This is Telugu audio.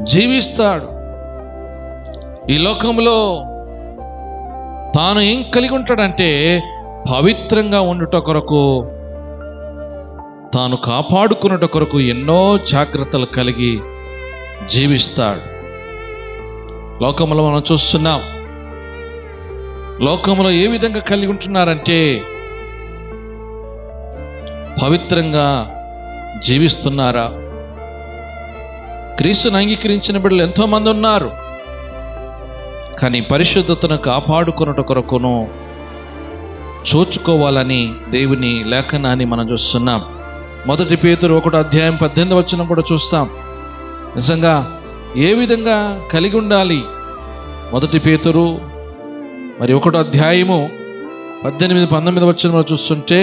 జీవిస్తాడు. ఈ లోకంలో తాను ఏం కలిగి ఉంటాడంటే పవిత్రంగా ఉండుట కొరకు, తాను కాపాడుకున్నట కొరకు ఎన్నో జాగ్రత్తలు కలిగి జీవిస్తాడు. లోకంలో మనం చూస్తున్నాం, లోకంలో ఏ విధంగా కలిగి ఉంటున్నారంటే పవిత్రంగా జీవిస్తున్నారా? క్రీస్తుని అంగీకరించిన బిడ్డలు ఎంతోమంది ఉన్నారు, కానీ పరిశుద్ధతను కాపాడుకున్నట కొరకును చూచుకోవాలని దేవుని లేఖనాన్ని మనం చూస్తున్నాం. 1 పేతురు 1:18 కూడా చూస్తాం. నిజంగా ఏ విధంగా కలిగి ఉండాలి? 1 పేతురు 1:18-19 చూస్తుంటే